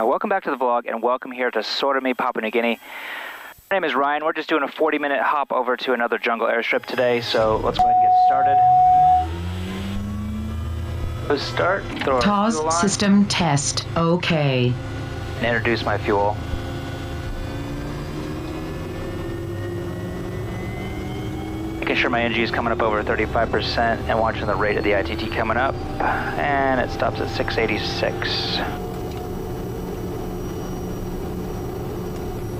Welcome back to the vlog and welcome here to Sortami, Papua New Guinea. My name is Ryan. We're just doing a 40-minute hop over to another jungle airstrip today, so let's go ahead and get started. Let's start. Throw our fuel on. System test. Okay. And introduce my fuel. Making sure my NG is coming up over 35% and watching the rate of the ITT coming up. And it stops at 686.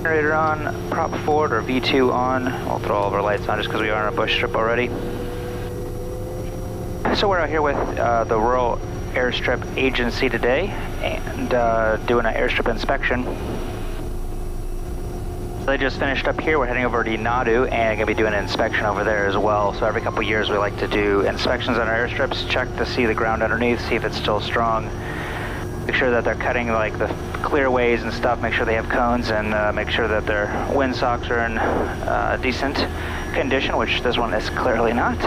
Generator on, prop forward or V2 on. We'll throw all of our lights on just because we are on a bush strip already. So we're out here with the Rural Airstrip Agency today and doing an airstrip inspection. So they just finished up here. We're heading over to Nadru and going to be doing an inspection over there as well. So every couple of years we like to do inspections on our airstrips, check to see the ground underneath, see if it's still strong. Make sure that they're cutting like the clearways and stuff, make sure they have cones, and make sure that their windsocks are in decent condition, which this one is clearly not.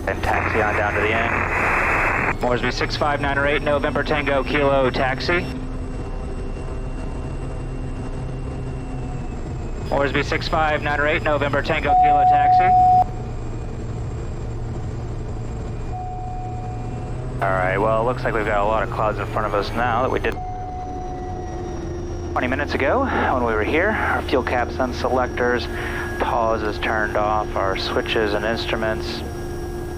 And taxi on down to the end. Moresby 65908, November Tango Kilo taxi. Moresby 65908, November Tango Kilo taxi. Alright, well, it looks like we've got a lot of clouds in front of us now that we did 20 minutes ago when we were here. Our fuel caps and selectors, pause is turned off, our switches and instruments.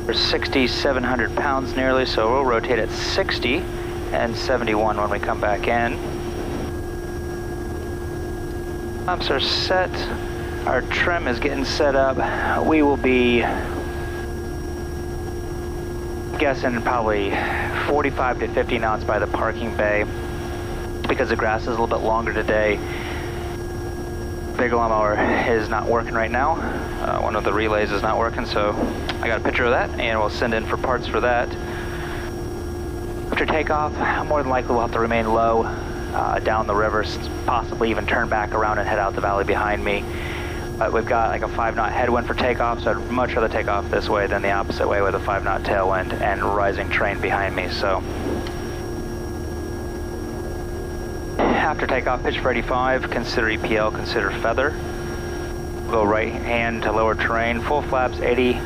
We're 6,700 pounds nearly, so we'll rotate at 60 and 71 when we come back in. Lamps are set, our trim is getting set up. We will be guessing probably 45 to 50 knots by the parking bay because the grass is a little bit longer today. Big lawnmower is not working right now. One of the relays is not working, so I got a picture of that and we'll send in for parts for that. After takeoff, more than likely we'll have to remain low down the river, possibly even turn back around and head out the valley behind me. We've got like a 5-knot headwind for takeoff, so I'd much rather take off this way than the opposite way with a 5-knot tailwind and rising train behind me. So after takeoff, pitch for 85, consider EPL, consider feather. Go right hand to lower terrain, full flaps 80,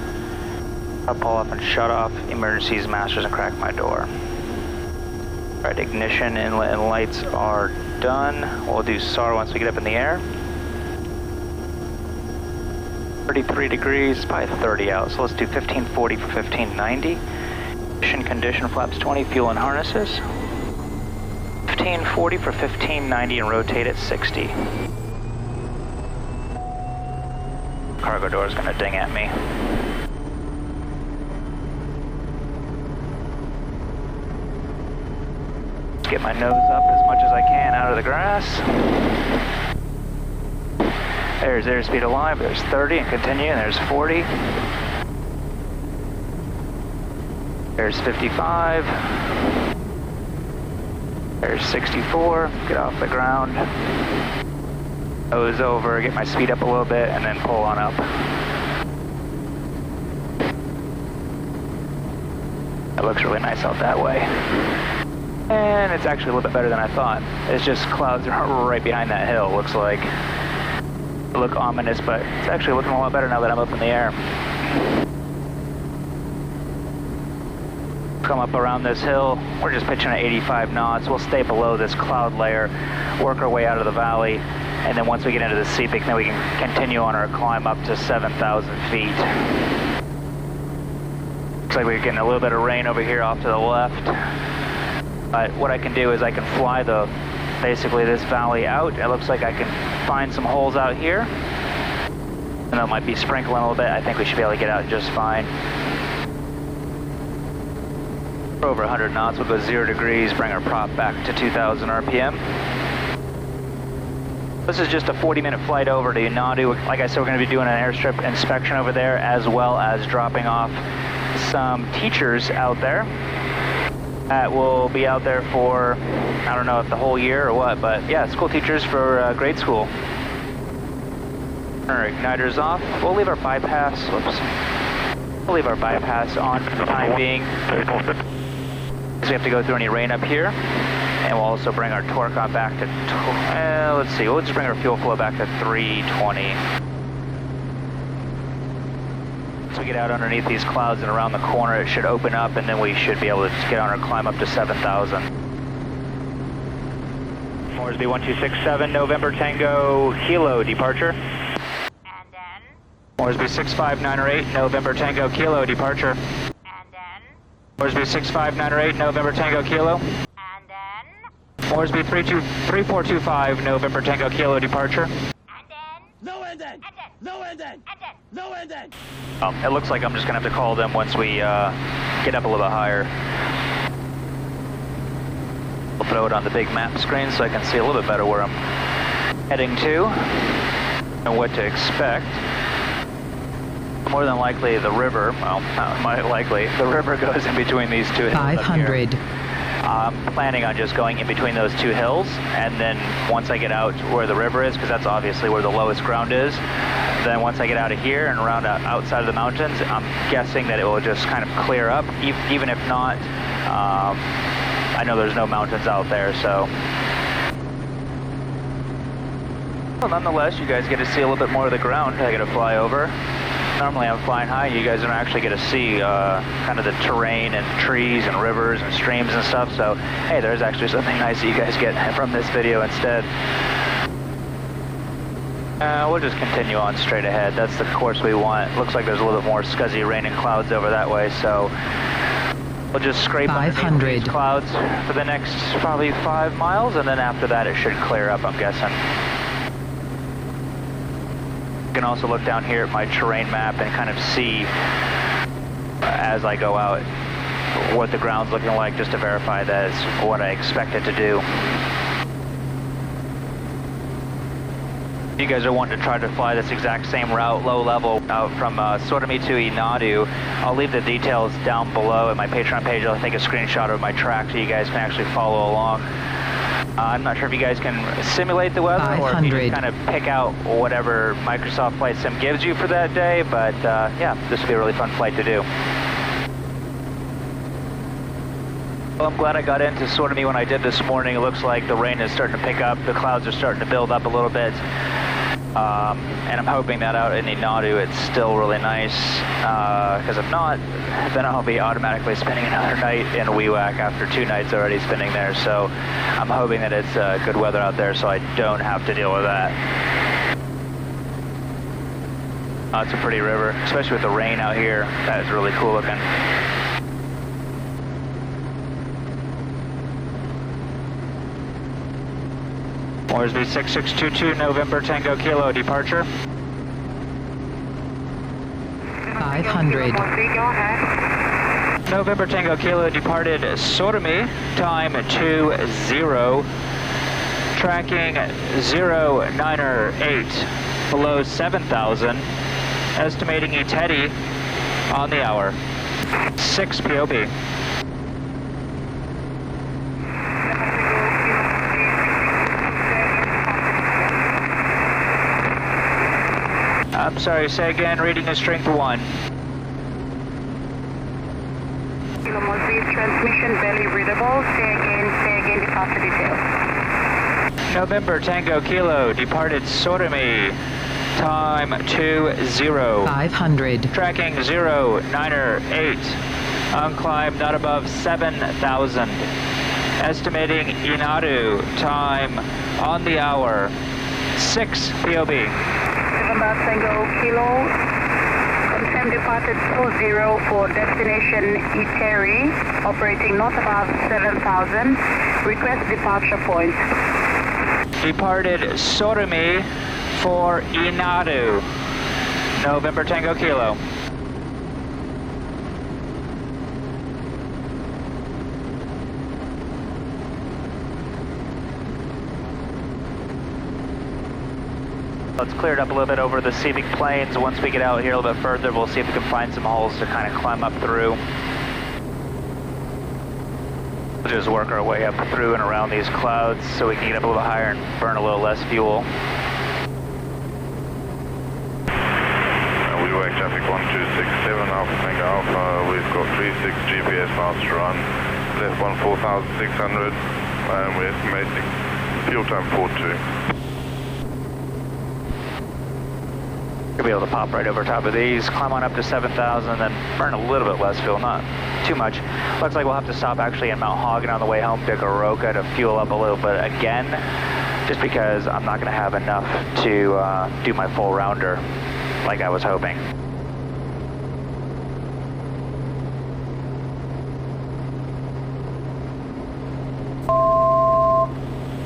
I'll pull off and shut off, emergencies, masters, and crack my door. Alright, ignition, inlet, and lights are done. We'll do SAR once we get up in the air. 33 degrees, probably 30 out, so let's do 1540 for 1590. Mission condition, flaps 20, fuel and harnesses. 1540 for 1590 and rotate at 60. Cargo door is going to ding at me. Let's get my nose up as much as I can out of the grass. There's airspeed alive, there's 30 and continue, and there's 40. There's 55. There's 64, get off the ground. Nose over, get my speed up a little bit, and then pull on up. It looks really nice out that way. And it's actually a little bit better than I thought. It's just clouds are right behind that hill, looks like. Look ominous, but it's actually looking a lot better now that I'm up in the air. Come up around this hill, we're just pitching at 85 knots. We'll stay below this cloud layer, work our way out of the valley, and then once we get into the sea peak, then we can continue on our climb up to 7,000 feet. Looks like we're getting a little bit of rain over here off to the left. But what I can do is I can fly basically this valley out. It looks like I can find some holes out here, and that might be sprinkling a little bit. I think we should be able to get out just fine. We're over 100 knots, we'll go 0 degrees, bring our prop back to 2,000 RPM. This is just a 40-minute flight over to Nadru. Like I said, we're going to be doing an airstrip inspection over there, as well as dropping off some teachers out there that will be out there for, I don't know if the whole year or what, but yeah, school teachers for grade school. Our igniter's off. We'll leave our bypass, We'll leave our bypass on for the time being. we have to go through any rain up here. And we'll also bring our torque on back to, let's see, we'll just bring our fuel flow back to 320. Once we get out underneath these clouds and around the corner, it should open up, and then we should be able to just get on our climb up to 7,000. Moresby 1267, November Tango Kilo, departure. And then? Moresby 65908, November Tango Kilo, departure. And then? Moresby 65908, November Tango Kilo. And then? Moresby 3425, November Tango Kilo, departure. And then? No and then! And then? No and then! And then? No and then! It looks like I'm just going to have to call them once we get up a little bit higher. We'll throw it on the big map screen so I can see a little bit better where I'm heading to and what to expect. More than likely the river, well, not likely, the river goes in between these two hills 500. up here. I'm planning on just going in between those two hills, and then once I get out where the river is, because that's obviously where the lowest ground is, then once I get out of here and around outside of the mountains, I'm guessing that it will just kind of clear up, even if not, I know there's no mountains out there, so. Well, nonetheless, you guys get to see a little bit more of the ground I get to fly over. Normally I'm flying high, you guys don't actually get to see kind of the terrain and trees and rivers and streams and stuff, so hey, there's actually something nice that you guys get from this video instead. We'll just continue on straight ahead. That's the course we want. Looks like there's a little bit more scuzzy rain and clouds over that way, so we'll just scrape underneath these clouds for the next probably 5 miles, and then after that it should clear up, I'm guessing. You can also look down here at my terrain map and kind of see as I go out what the ground's looking like, just to verify that it's what I expect it to do. You guys are wanting to try to fly this exact same route, low level, out from Sotomi to Inadu. I'll leave the details down below at my Patreon page. I'll take a screenshot of my track so you guys can actually follow along. I'm not sure if you guys can simulate the weather 500. or if you just kind of pick out whatever Microsoft Flight Sim gives you for that day, but yeah, this will be a really fun flight to do. Well, I'm glad I got into Sotomi when I did this morning. It looks like the rain is starting to pick up, the clouds are starting to build up a little bit. And I'm hoping that out in Inadu it's still really nice, because if not, then I'll be automatically spending another night in WEWAC after 2 nights already spending there. So I'm hoping that it's good weather out there so I don't have to deal with that. It's a pretty river, especially with the rain out here. That is really cool looking. Moresby 6622, November Tango Kilo, departure. 500. November Tango Kilo departed Sotomi, time 20, tracking 098, below 7,000, estimating Etedi on the hour, 6 POB. I'm sorry, say again, reading is strength 1. Kilo Moresby, transmission barely readable. Say again, departure details. November Tango Kilo departed Sotomi, time 20. 500. Tracking 098, on climb not above 7,000. Estimating Inadu, time on the hour, 6 POB. November Tango Kilo, confirm departed 20 for destination Eteri, operating not above 7,000. Request departure point. Departed Sotomi for Inadu, November Tango Kilo. It's cleared up a little bit over the scenic plains. Once we get out here a little bit further, we'll see if we can find some holes to kind of climb up through. We'll just work our way up through and around these clouds so we can get up a little higher and burn a little less fuel. WEWAC traffic 1267 Alpha Tango Alpha, we've got 36 GPS miles to run. left 14,600, and we're estimating fuel time 42. You'll be able to pop right over top of these, climb on up to 7,000, then burn a little bit less fuel, not too much. Looks like we'll have to stop actually in Mount Hagen on the way home to Goroka to fuel up a little bit again, just because I'm not going to have enough to do my full rounder like I was hoping.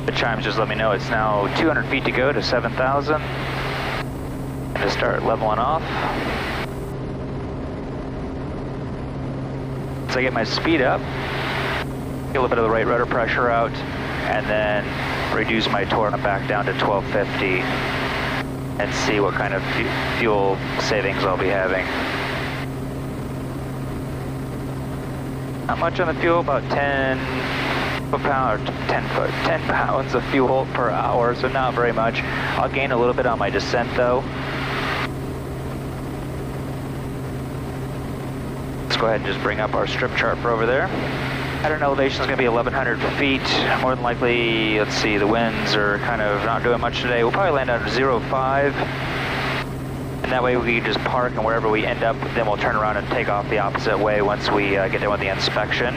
The chimes just let me know it's now 200 feet to go to 7,000. To start leveling off. So I get my speed up, get a little bit of the right rudder pressure out, and then reduce my torque back down to 1250 and see what kind of fuel savings I'll be having. Not much on the fuel, about 10 pounds of fuel per hour, so not very much. I'll gain a little bit on my descent though. Go ahead and just bring up our strip chart for over there. Pattern elevation is going to be 1,100 feet. More than likely, let's see, the winds are kind of not doing much today. We'll probably land on 0.5. And that way we can just park, and wherever we end up, then we'll turn around and take off the opposite way once we get done with the inspection.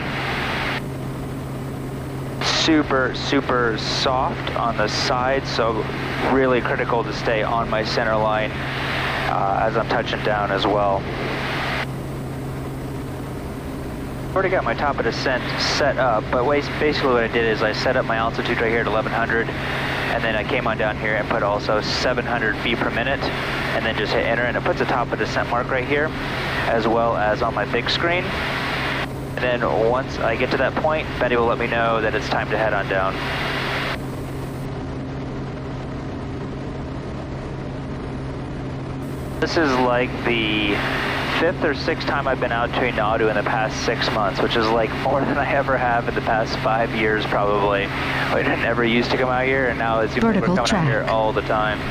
Super, super soft on the side, so really critical to stay on my center line as I'm touching down as well. Already got my top of descent set up, but basically what I did is I set up my altitude right here at 1100, and then I came on down here and put also 700 feet per minute, and then just hit enter, and it puts a top of descent mark right here, as well as on my big screen. And then once I get to that point, Betty will let me know that it's time to head on down. This is like the 5th or 6th time I've been out to Nadru in the past 6 months, which is like more than I ever have in the past 5 years probably. I never used to come out here, and now it seems like we're coming out here all the time.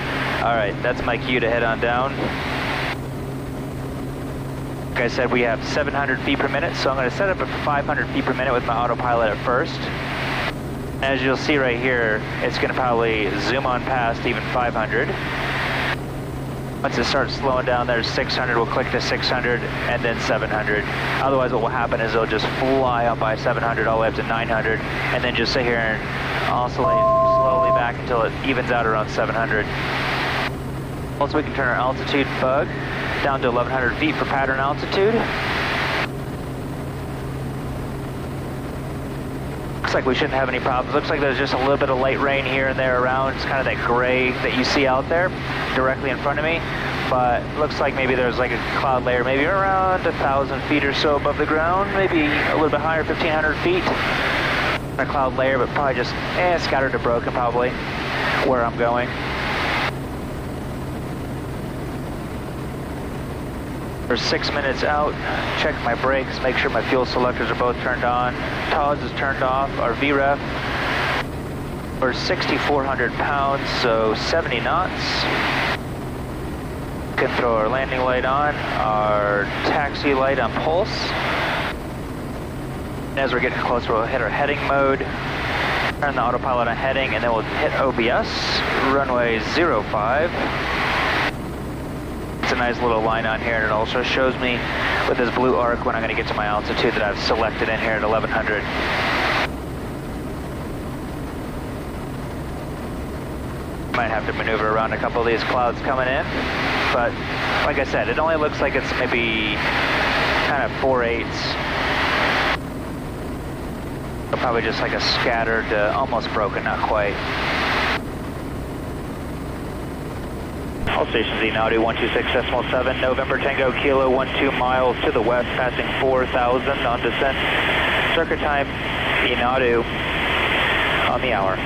All right, that's my cue to head on down. Like I said, we have 700 feet per minute, so I'm going to set up at 500 feet per minute with my autopilot at first. As you'll see right here, it's going to probably zoom on past even 500. Once it starts slowing down, there's 600, we'll click to 600, and then 700. Otherwise, what will happen is it'll just fly up by 700 all the way up to 900, and then just sit here and oscillate slowly back until it evens out around 700. Also, we can turn our altitude bug down to 1100 feet for pattern altitude. Looks like we shouldn't have any problems. Looks like there's just a little bit of light rain here and there around. It's kind of that gray that you see out there directly in front of me. But looks like maybe there's like a cloud layer, maybe around 1,000 feet or so above the ground, maybe a little bit higher, 1,500 feet. A cloud layer, but probably just scattered to broken probably where I'm going. We're 6 minutes out, check my brakes, make sure my fuel selectors are both turned on. TOS is turned off, our VREF. We're 6,400 pounds, so 70 knots. Can throw our landing light on, our taxi light on pulse. As we're getting closer, we'll hit our heading mode, turn the autopilot on heading, and then we'll hit OBS, runway 05. A nice little line on here, and it also shows me with this blue arc when I'm going to get to my altitude that I've selected in here at 1100. Might have to maneuver around a couple of these clouds coming in, but like I said, it only looks like it's maybe kind of 4/8. So probably just like a scattered, almost broken, not quite. All stations Nadru 126.7, November Tango Kilo 12 miles to the west, passing 4,000 on descent. Circuit time Nadru on the hour.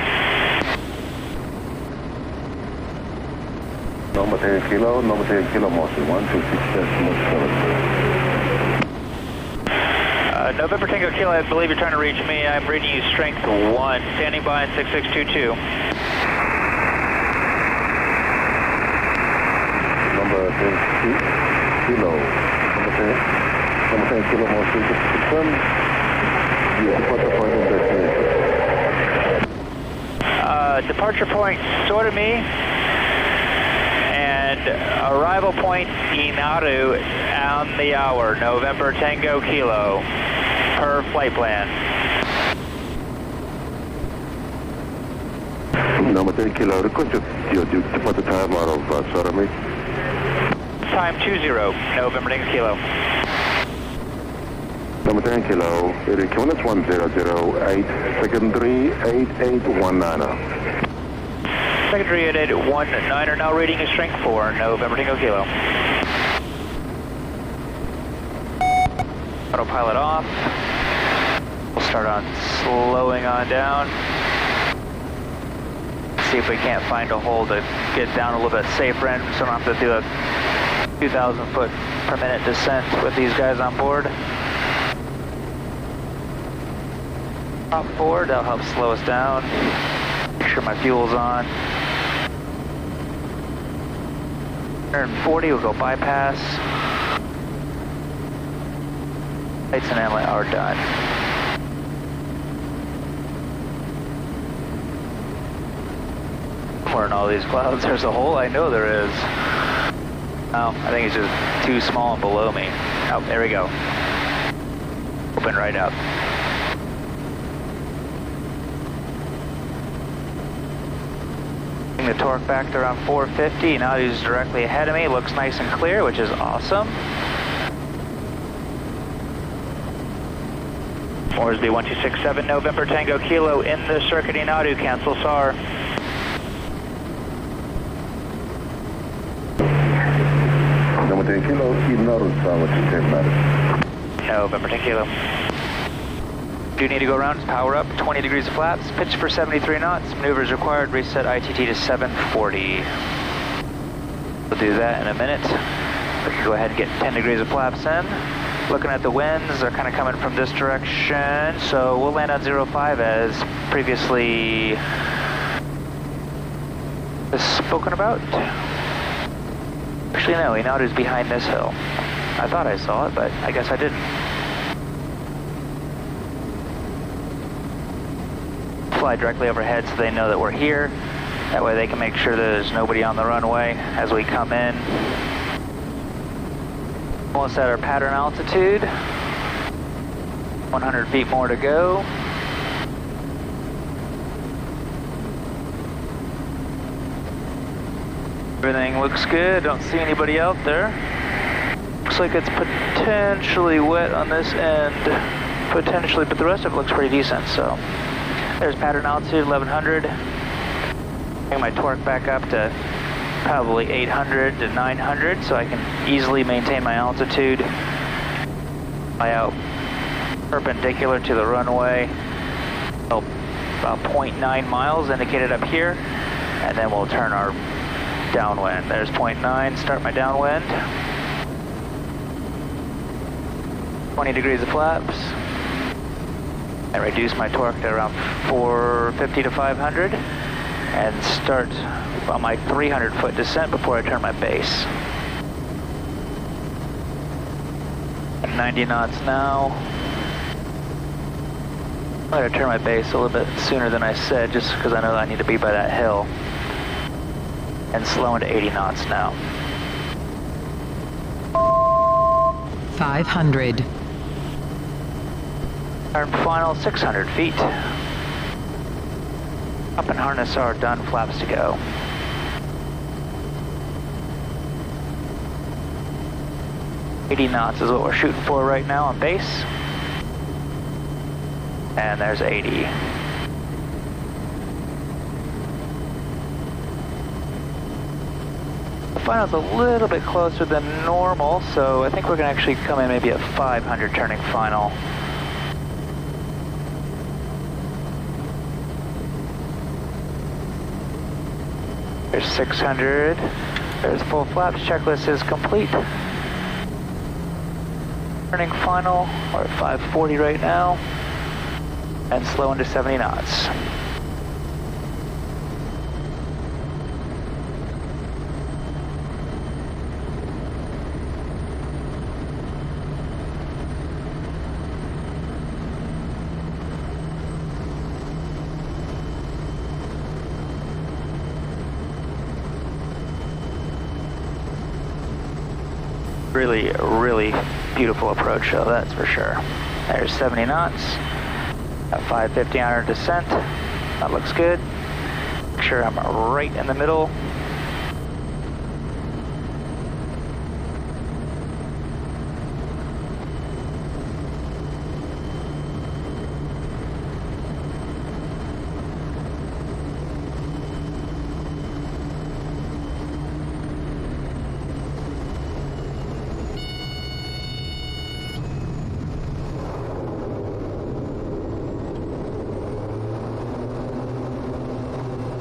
November Tango motion 126.7. November Tango Kilo, I believe you're trying to reach me. I'm reading you strength 1, standing by in 6622. Number 10 kilo, number 10 kilo more 3 to confirm. Departure point Sortami and arrival point Nadru on the hour, November Tango Kilo, per flight plan. Number 10 Kilo, request your departure time out of Sortami. Time 20, November Tango Kilo. Number 10 Kilo, Equinus 1008, secondary 8819. Secondary 8819, now reading is strength 4, November Tango Kilo. Autopilot off. We'll start on slowing on down. See if we can't find a hole to get down a little bit safer in, so I don't have to do a 2,000 foot per minute descent with these guys on board. Top forward, that'll help slow us down. Make sure my fuel's on. 140, we'll go bypass. Lights and inlet are done. Somewhere in all these clouds, there's a hole. I know there is. Oh, I think it's just too small and below me. Oh, there we go. Open right up. The torque back to around 450. Now he's directly ahead of me. Looks nice and clear, which is awesome. Moresby 1267, November Tango Kilo in the circuit Nadru. Cancel SAR. Number 10 Kilo, Nadru, what you say about it? November 10 Kilo. Do need to go around, power up, 20 degrees of flaps, pitch for 73 knots, maneuvers required, reset ITT to 740. We'll do that in a minute. We can go ahead and get 10 degrees of flaps in. Looking at the winds, they're kind of coming from this direction, so we'll land on 05 as previously spoken about. Actually no, Nadru's behind this hill. I thought I saw it, but I guess I didn't. Fly directly overhead so they know that we're here. That way they can make sure there's nobody on the runway as we come in. Almost at our pattern altitude. 100 feet more to go. Everything looks good. Don't see anybody out there. Looks like it's potentially wet on this end. Potentially, but the rest of it looks pretty decent, so. There's pattern altitude, 1100. Bring my torque back up to probably 800 to 900, so I can easily maintain my altitude. Fly out perpendicular to the runway. Oh, about 0.9 miles indicated up here. And then we'll turn our downwind. There's 0.9, start my downwind. 20 degrees of flaps. And reduce my torque to around 450 to 500 and start on my 300 foot descent before I turn my base. At 90 knots now. I'm going to turn my base a little bit sooner than I said just because I know I need to be by that hill. And slowing to 80 knots now. 500. Turn final 600 feet. Up and harness are done, flaps to go. $80 knots is what we're shooting for right now on base. And there's 80. The final's a little bit closer than normal, so I think we're going to actually come in maybe at 500 turning final. There's 600. There's full flaps. Checklist is complete. Turning final. We're at 540 right now. And slowing to 70 knots. Really, really beautiful approach, though, that's for sure. There's 70 knots, at 550 on our descent. That looks good. Make sure I'm right in the middle.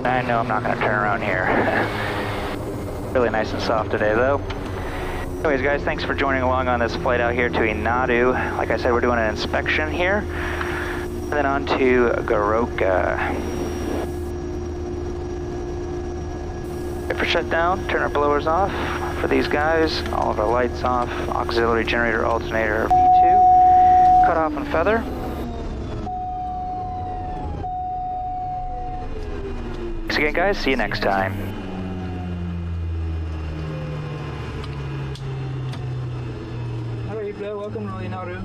I know I'm not going to turn around here. Really nice and soft today, though. Anyways, guys, thanks for joining along on this flight out here to Nadru. Like I said, we're doing an inspection here. And then on to Goroka. For shutdown, turn our blowers off for these guys. All of our lights off. Auxiliary generator, alternator, V2. Cut off and feather. Thanks again, guys. See you next time. Hello, welcome to Nadru.